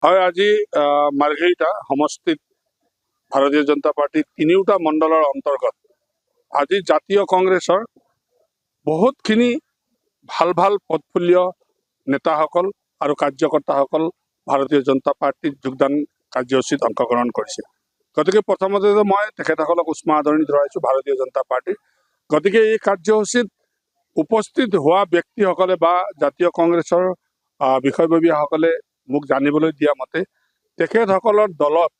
হয়, আজি মাৰ্ঘেৰিটা সমষ্টিত ভাৰতীয় জনতা পাৰ্টিৰ তিনিওটা মণ্ডলৰ অন্তৰ্গত আজি জাতীয় কংগ্ৰেছৰ বহুতখিনি ভাল ভাল পৰ্টফলিঅ' নেতাসকল আৰু কাৰ্যকৰ্তাসকল ভাৰতীয় জনতা পাৰ্টিত যোগদান কাৰ্যসূচীত অংশগ্ৰহণ কৰিছে। গতিকে প্ৰথমতে মই তেখেতসকলক উষ্ম আদৰণি জনাইছোঁ ভাৰতীয় জনতা পাৰ্টিৰ। গতিকে এই কাৰ্যসূচীত উপস্থিত হোৱা ব্যক্তিসকলে বা জাতীয় কংগ্ৰেছৰ বিষয়ববীয়াসকলে মোক জানিবলৈ দিয়া মতে তেখেতসকলৰ দলত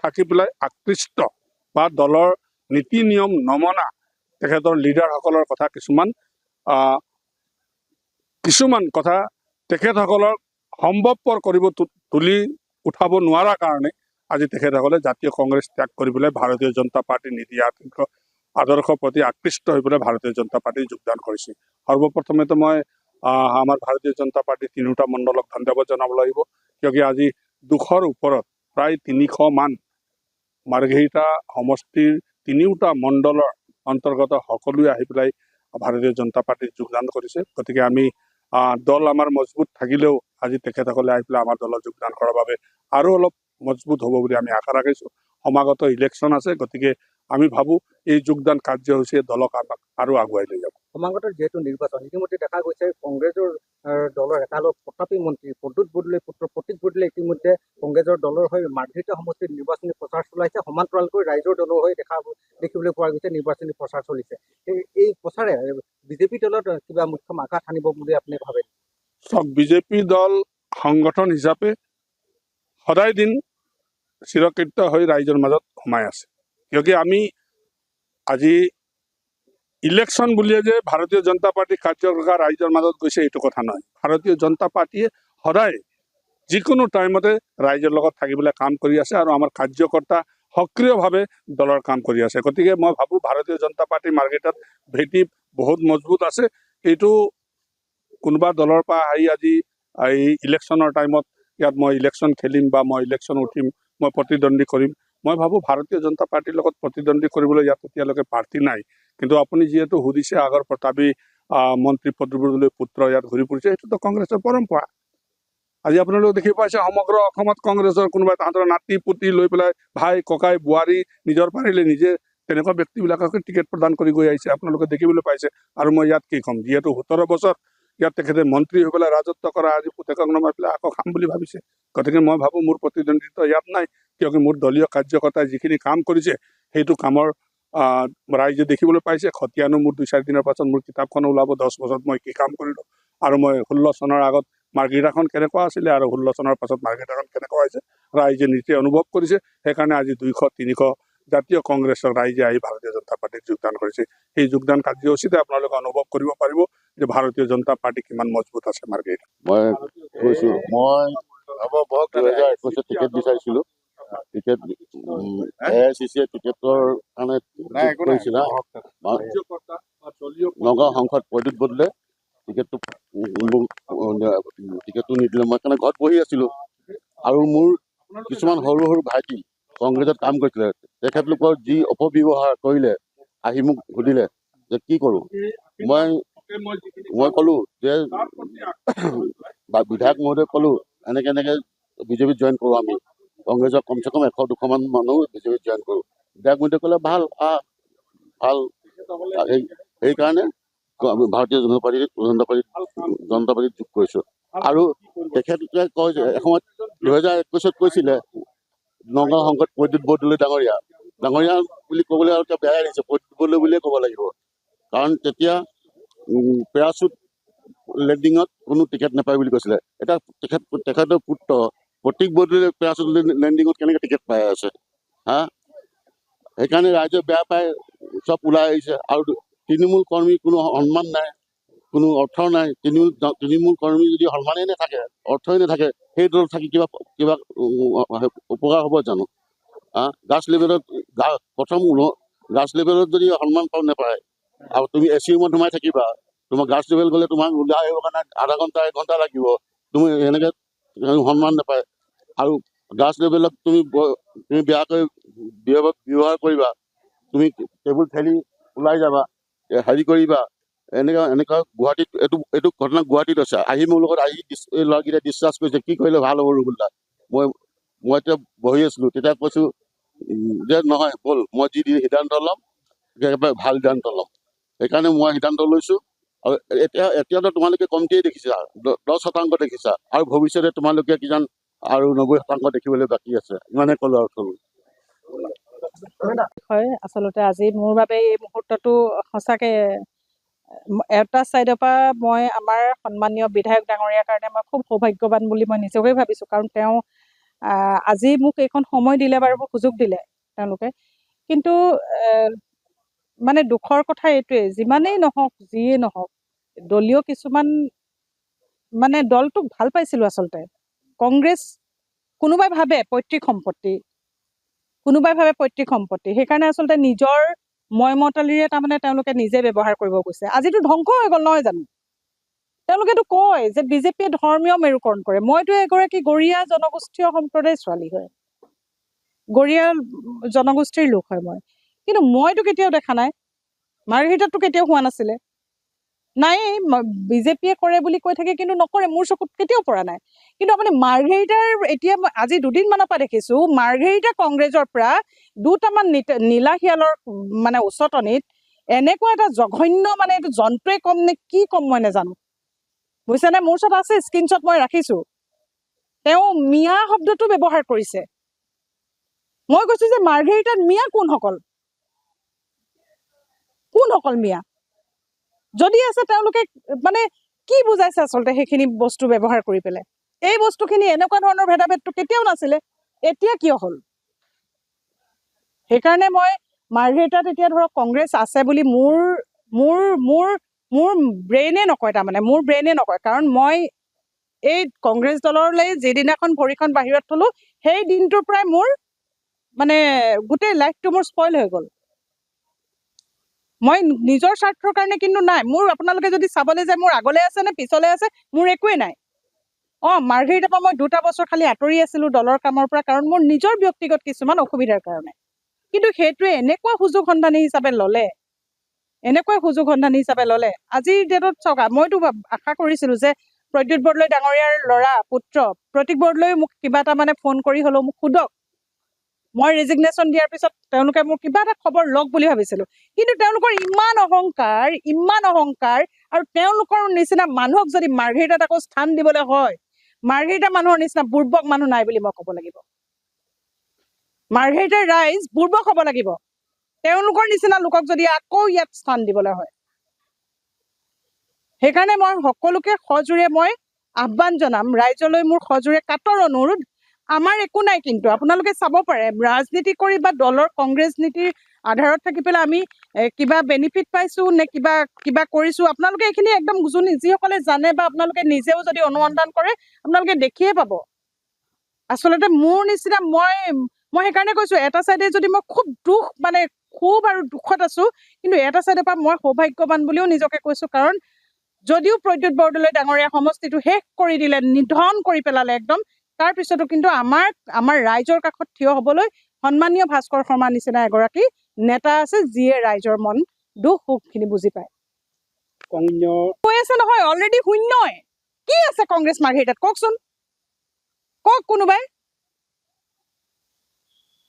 থাকি পেলাই আকৃষ্ট বা দলৰ নীতি নিয়ম নমনা তেখেতৰ লিডাৰসকলৰ কথা কিছুমান কথা তেখেতসকলক সম্ভৱপৰ কৰিব তুলি উঠাব নোৱাৰা কাৰণে আজি তেখেতসকলে জাতীয় কংগ্ৰেছ ত্যাগ কৰি পেলাই ভাৰতীয় জনতা পাৰ্টিৰ নীতি আদৰ্শৰ প্ৰতি আকৃষ্ট হৈ পেলাই ভাৰতীয় জনতা পাৰ্টিত যোগদান কৰিছে। সৰ্বপ্ৰথমেতো মই আমাৰ ভাৰতীয় জনতা পাৰ্টিৰ তিনিওটা মণ্ডলক ধন্যবাদ জনাব লাগিব, কিয়কি আজি 200ৰ ওপৰত প্ৰায় 300 মান মাৰ্ঘেৰিটা সমষ্টিৰ তিনিওটা মণ্ডলৰ অন্তৰ্গত সকলোৱে আহি পেলাই ভাৰতীয় জনতা পাৰ্টিত যোগদান কৰিছে। গতিকে আমি দল আমাৰ মজবুত থাকিলেও আজি তেখেতসকলে আহি পেলাই আমাৰ দলত যোগদান কৰাৰ বাবে আৰু অলপ মজবুত হ'ব বুলি আমি আশা ৰাখিছোঁ। সমাগত ইলেকশ্যন আছে, গতিকে আমি ভাবোঁ এই যোগদান কাৰ্যসূচীয়ে দলক আমাক আৰু আগুৱাই লৈ যাব। সমাগত যেহেতু নিৰ্বাচন ইতিমধ্যে দেখা গৈছে কংগ্ৰেছৰ দলৰ একালৰ প্ৰতাপী মন্ত্ৰী প্ৰদ্যুৎ বৰদলৈৰ পুত্ৰ প্ৰতীক বৰদলৈ ইতিমধ্যে কংগ্ৰেছৰ দলৰ হৈ মাৰ্ঘেৰিটা সমষ্টিত নিৰ্বাচনী প্ৰচাৰ চলাইছে। সমান্তৰালকৈ ৰাইজৰ দলৰ হৈ দেখিবলৈ পোৱা গৈছে নিৰ্বাচনী প্ৰচাৰ চলিছে। এই প্ৰচাৰে বিজেপি দলত কিবা মুখ্য আঘাত আনিব বুলি আপুনি ভাবে? চাওক, বিজেপি দল সংগঠন হিচাপে সদায় দিন চিৰকৃত হৈ ৰাইজৰ মাজত সোমাই আছে, কিয়কি আমি আজি ইলেকশ্যন বুলিয়ে যে ভাৰতীয় জনতা পাৰ্টি কাৰ্যকৰ্তা ৰাইজৰ মাজত গৈছে এইটো কথা নহয়। ভাৰতীয় জনতা পাৰ্টিয়ে সদায় যিকোনো টাইমতে ৰাইজৰ লগত থাকিবলৈ কাম কৰি আছে আৰু আমাৰ কাৰ্যকৰ্তা সক্ৰিয়ভাৱে দলৰ কাম কৰি আছে। গতিকে মই ভাবোঁ ভাৰতীয় জনতা পাৰ্টি মাৰ্ঘেৰিটাত ভেটি বহুত মজবুত আছে। এইটো কোনোবা দলৰ পৰা আহি আজি এই ইলেকশ্যনৰ টাইমত ইয়াত মই ইলেকশ্যন খেলিম বা মই ইলেকশ্যন উঠিম, মই প্ৰতিদ্বন্দ্বী কৰিম, মই ভাবোঁ ভাৰতীয় জনতা পাৰ্টিৰ লগত প্ৰতিদ্বন্দ্বী কৰিবলৈ ইয়াত এতিয়ালৈকে প্ৰাৰ্থী নাই। কিন্তু আপুনি যিহেতু সুধিছে আগৰ প্ৰতাপী মন্ত্ৰী প্ৰদ্যুৎ বৰদলৈৰ পুত্ৰ ইয়াত ঘূৰি ফুৰিছে, সেইটোতো কংগ্ৰেছৰ পৰম্পৰা। আজি আপোনালোকে দেখি পাইছে সমগ্ৰ অসমত কংগ্ৰেছৰ কোনোবাই তাহাঁতৰ নাতি পুতি লৈ পেলাই ভাই ককাই বোৱাৰী নিজৰ পাৰিলে নিজে তেনেকুৱা ব্যক্তিবিলাকক টিকেট প্ৰদান কৰি গৈ আহিছে, আপোনালোকে দেখিবলৈ পাইছে। আৰু মই ইয়াত কি ক'ম, যিহেতু 17 বছৰ ইয়াত তেখেতে মন্ত্ৰী হৈ পেলাই ৰাজত্ব কৰা আজি পুতেকক নমাই পেলাই আকৌ খাম বুলি ভাবিছে। গতিকে মই ভাবোঁ মোৰ প্ৰতিদ্বন্দ্বিত্ব ইয়াত নাই, কিয়কি মোৰ দলীয় কাৰ্যকৰ্তাই যিখিনি কাম কৰিছে সেইটো কামৰ ৰাইজে দেখিবলৈ পাইছে। খতিয়ানো মোৰ 2-4 দিনৰ পাছত মোৰ কিতাপখন ওলাব 10 বছৰত মই কি কাম কৰিলোঁ, আৰু মই 16 চনৰ আগত মাৰ্ঘেৰিটাখন কেনেকুৱা আছিলে আৰু 16 চনৰ পাছত মাৰ্ঘেৰিটাখন কেনেকুৱা হৈছে ৰাইজে নিজে অনুভৱ কৰিছে। সেইকাৰণে আজি 200-300 জাতীয় কংগ্ৰেছৰ ৰাইজে আহি ভাৰতীয় জনতা পাৰ্টিত যোগদান কৰিছে। সেই যোগদান কাৰ্যসূচীতে আপোনালোকে অনুভৱ কৰিব পাৰিব যে ভাৰতীয় জনতা পাৰ্টি কিমান মজবুত আছে মাৰ্ঘেৰিটা। মই কৈছোঁ, মই 2021 টিকেট বিচাৰিছিলোঁ। টিকেট AICCয়ে টিকেটৰ কাৰণে কৰিছিলে। নগাঁও সাংসদ প্ৰদ্যুৎ বৰদলৈ টিকেটটো নিদিলে। মই কাৰণে ঘৰত বহি আছিলোঁ আৰু মোৰ কিছুমান সৰু সৰু ভাইটি কংগ্ৰেছত কাম কৰিছিলে, তেখেতলোকৰ যি অপব্যৱহাৰ কৰিলে আহি মোক সুধিলে যে কি কৰোঁ। মই ক'লোঁ যে বিধায়ক মহোদয় ক'লোঁ এনেকৈ বিজেপিত জইন কৰোঁ, আমি কংগ্ৰেছৰ কমচে কম 100-200 মান মানুহ বিজেপিত জইন কৰোঁ। বিধায়ক মহোদয়ে ক'লে ভাল ভাল। সেইকাৰণে আমি ভাৰতীয় জনতা পাৰ্টিত যোগ কৰিছোঁ। আৰু তেখেতলোকে কয় যে এসময়ত 2021 কৈছিলে নগাঁও সাংসদ প্ৰদ্যুৎ বৰদলৈ ডাঙৰীয়া বুলি ক'বলৈ আৰু এতিয়া বেয়াই লাগিছে, প্ৰদ্যুৎ বৰদলৈ বুলিয়ে ক'ব লাগিব। কাৰণ তেতিয়া পেৰাচুট লেণ্ডিঙত কোনো টিকেট নাপায় বুলি কৈছিলে। এতিয়া তেখেতৰ পুত্ৰ প্ৰতীক বৰদলৈ পেৰাচুট লেণ্ডিঙত কেনেকৈ টিকেট পাই আছে সেইকাৰণে ৰাইজে বেয়া পায়, চব ওলাই আহিছে। আৰু তৃণমূল কৰ্মী কোনো সন্মান নাই, কোনো অৰ্থ নাই। তৃণমূল কৰ্মী যদি সন্মানেই নাথাকে, অৰ্থই নাথাকে, সেই দল থাকি কিবা উপকাৰ হ'ব জানো? গাছ লেভেলত গাছ লেভেলত যদি সন্মান নাপায় আৰু তুমি AC ৰুমত সোমাই থাকিবা, তোমাৰ গাছ লেভেল গ'লে তোমাক ওলাই আহিবৰ কাৰণে আধা ঘণ্টা 1 ঘণ্টা লাগিব, তুমি এনেকৈ সন্মান নাপায়। আৰু গাছ লেভেলত তুমি বেয়াকৈ ব্যৱহাৰ কৰিবা, তুমি টেবুল ঠেলি ওলাই যাবা, হেৰি কৰিবা, এনেকুৱা গুৱাহাটীত এইটো ঘটনা গুৱাহাটীত আছে। আহি মোৰ লগত আহি ল'ৰাকেইটাই ডিছকাছ কৰিছে কি কৰিলে ভাল হ'ব ৰুবুলদা। মই এতিয়া বহি আছিলোঁ, তেতিয়া কৈছোঁ যে নহয় ব'ল মই যি সিদ্ধান্ত ল'ম একেবাৰে ভাল সিদ্ধান্ত ল'ম। সেইকাৰণে মই সিদ্ধান্ত লৈছোঁ। আৰু এতিয়াতো তোমালোকে কমটিয়ে দেখিছা, 10% দেখিছা, আৰু ভৱিষ্যতে তোমালোকে কিজান আৰু 90% দেখিবলৈ বাকী আছে। ইমানে ক'লো আৰু থলো। হয়, আচলতে আজি মোৰ বাবে এই মুহূৰ্তটো সঁচাকে এটা চাইডৰ পৰা মই আমাৰ সন্মানীয় বিধায়ক ডাঙৰীয়াৰ কাৰণে মই খুব সৌভাগ্যৱান বুলি মই নিজকে ভাবিছোঁ। কাৰণ তেওঁ আজি মোক এইখন সময় দিলে বাৰু, মোক সুযোগ দিলে তেওঁলোকে। কিন্তু মানে দুখৰ কথা এইটোৱে, যিমানেই নহওক যিয়ে নহওক দলীয় কিছুমান মানে দলটোক ভাল পাইছিলোঁ আচলতে। কংগ্ৰেছ কোনোবাই ভাবে পৈতৃক সম্পত্তি, কোনোবাই ভাবে পৈতৃক সম্পত্তি, সেইকাৰণে আচলতে নিজৰ ময়মতালিৰে তাৰমানে তেওঁলোকে নিজে ব্যৱহাৰ কৰিব গৈছে। আজিতো ধ্বংস হৈ গ'ল নহয় জানো? তেওঁলোকেতো কয় যে বিজেপিয়ে ধৰ্মীয় মেৰুকৰণ কৰে। মইতো এগৰাকী গৰীয়া জনগোষ্ঠীয় সম্প্ৰদায়ৰ ছোৱালী হয়, গৰীয়া জনগোষ্ঠীৰ লোক হয় মই, কিন্তু মইতো কেতিয়াও দেখা নাই, মাৰ্ঘেৰিটাততো কেতিয়াও হোৱা নাছিলে। নাই বিজেপিয়ে কৰে বুলি কৈ থাকে, কিন্তু নকৰে, মোৰ চকুত কেতিয়াও পৰা নাই। কিন্তু আপুনি মাৰ্ঘেৰিটাৰ এতিয়া আজি দুদিনমানৰ পৰা দেখিছোঁ, মাৰ্ঘেৰিটা কংগ্ৰেছৰ পৰা দুটামান নীলা শিয়ালৰ মানে উচতনিত এনেকুৱা এটা জঘন্য, মানে এইটো যন্ত্ৰই কম নে কি কম মই নাজানো, বুজিছেনে? মোৰ ওচৰত আছে স্ক্ৰীনশ্বট, মই ৰাখিছোঁ। তেওঁ মিয়া শব্দটো ব্যৱহাৰ কৰিছে। মই কৈছোঁ যে মাৰ্ঘেৰিটাত মিয়া কোনসকল মিয়া? যদি আছে তেওঁলোকে মানে কি বুজাইছে আচলতে সেইখিনি বস্তু ব্যৱহাৰ কৰি পেলাই? এই বস্তুখিনি এনেকুৱা ধৰণৰ ভেদাভেদটো কেতিয়াও নাছিলে, এতিয়া কিয় হ'ল? সেইকাৰণে মই মাৰ্ঘেৰিটাত এতিয়া ধৰক কংগ্ৰেছ আছে বুলি মোৰ মোৰ মোৰ মোৰ ব্ৰেইনে নকয়, তাৰমানে মোৰ ব্ৰেইনে নকয়। কাৰণ মই এই কংগ্ৰেছ দললৈ যিদিনাখন ভৰিখন বাহিৰত থলোঁ, সেই দিনটোৰ পৰাই মোৰ মানে গোটেই লাইফটো মোৰ স্পইল হৈ গ'ল। মই নিজৰ স্বাৰ্থৰ কাৰণে কিন্তু নাই, মোৰ আপোনালোকে যদি চাবলৈ যায় মোৰ আগলৈ আছে নে পিছলৈ আছে, মোৰ একোৱেই নাই। মাৰ্ঘেৰিটাৰ পৰা মই 2 বছৰ খালি আঁতৰি আছিলোঁ দলৰ কামৰ পৰা, কাৰণ মোৰ নিজৰ ব্যক্তিগত কিছুমান অসুবিধাৰ কাৰণে। কিন্তু সেইটোৱে এনেকুৱা সুযোগ সন্ধানী হিচাপে ল'লে, আজিৰ ডেটত চাওক, মইতো আশা কৰিছিলোঁ যে প্ৰদ্যুৎ বৰদলৈ ডাঙৰীয়াৰ ল'ৰা পুত্ৰ প্ৰতীক বৰদলৈ মোক কিবা এটা মানে ফোন কৰি হ'লেও মোক সোধক, মই ৰেজিগনেশ্যন দিয়াৰ পিছত তেওঁলোকে মোৰ কিবা এটা খবৰ লওক বুলি ভাবিছিলোঁ। কিন্তু তেওঁলোকৰ ইমান অহংকাৰ, আৰু তেওঁলোকৰ নিচিনা মানুহক যদি মাৰ্ঘেৰিটাত আকৌ স্থান দিবলৈ হয়, মাৰ্ঘেৰিটা মানুহৰ নিচিনা বুৰ্বক মানুহ নাই বুলি মই ক'ব লাগিব। মাৰ্ঘেৰিটাৰ ৰাইজ বুৰ্বক হ'ব লাগিব, তেওঁলোকৰ নিচিনা লোকক যদি আকৌ ইয়াত স্থান দিবলৈ হয়। সেইকাৰণে মই সকলোকে সজোৰে মই আহ্বান জনাম, ৰাইজলৈ মোৰ সজোৰে কাতৰ অনুৰোধ, আমাৰ একো নাই, কিন্তু আপোনালোকে চাব পাৰে ৰাজনীতি কৰি বা দলৰ কংগ্ৰেছ নীতিৰ আধাৰত থাকি পেলাই আমি কিবা বেনিফিট পাইছোঁ নে কিবা কৰিছোঁ, আপোনালোকে এইখিনি একদম যিসকলে জানে বা আপোনালোকে নিজেও যদি অনুসন্ধান কৰে আপোনালোকে দেখিয়ে পাব। আচলতে মোৰ নিচিনা মই সেইকাৰণে কৈছোঁ, এটা চাইডে যদি মই খুব আৰু দুখত আছোঁ, কিন্তু এটা চাইডৰ পৰা মই সৌভাগ্যৱান বুলিও নিজকে কৈছোঁ। কাৰণ যদিও প্ৰদ্যুৎ বৰদলৈ ডাঙৰীয়া সমষ্টিটো শেষ কৰি দিলে, নিধন কৰি পেলালে একদম, তাৰপিছতো কিন্তু আমাৰ ৰাইজৰ কাষত থিয় হ'বলৈ সন্মানীয় ভাস্কৰ শৰ্মাৰ নিচিনা এগৰাকী নেতা আছে, যিয়ে ৰাইজৰ মন দুখ সুখখিনি বুজি পায়। কৈ আছে নহয় অলৰেডি শূন্যই, কি আছে কংগ্ৰেছ মাৰ্ঘেৰিটাত কওকচোন, কওক কোনোবাই।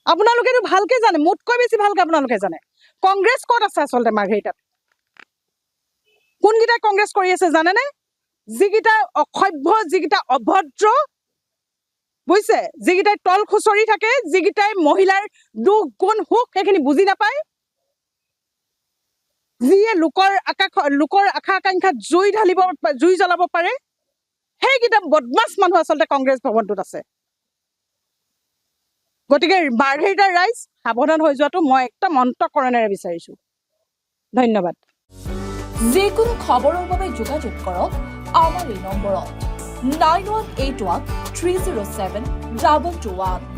আপোনালোকেতো ভালকে জানে, মোতকৈ বেছি ভালকে আপোনালোকে জানে কংগ্ৰেছ ক'ত আছে আচলতে মাৰ্ঘেৰিটাত। কোনকেইটাই কংগ্ৰেছ কৰি আছে জানেনে? যিকেইটা অসভ্য, যিকেইটা অভদ্ৰ, বুজিছে, যিকেইটাই তল খুচৰি থাকে, যিকেইটাই মহিলাৰ দুখ গুণ সুখ সেইখিনি বুজি নাপায়, যিয়ে লোকৰ আশা আকাংক্ষাত জুই জ্বলাব পাৰে, সেইকেইটা বদমাছ মানুহ আচলতে কংগ্ৰেছ ভৱনটোত আছে। গতিকে মাৰ্ঘেৰিটাৰ ৰাইজ সাৱধান হৈ যোৱাটো মই একদম অন্তঃকৰণেৰে বিচাৰিছোঁ। ধন্যবাদ। যিকোনো খবৰৰ বাবে যোগাযোগ কৰক আমাৰ এই নম্বৰত 9181 307 221।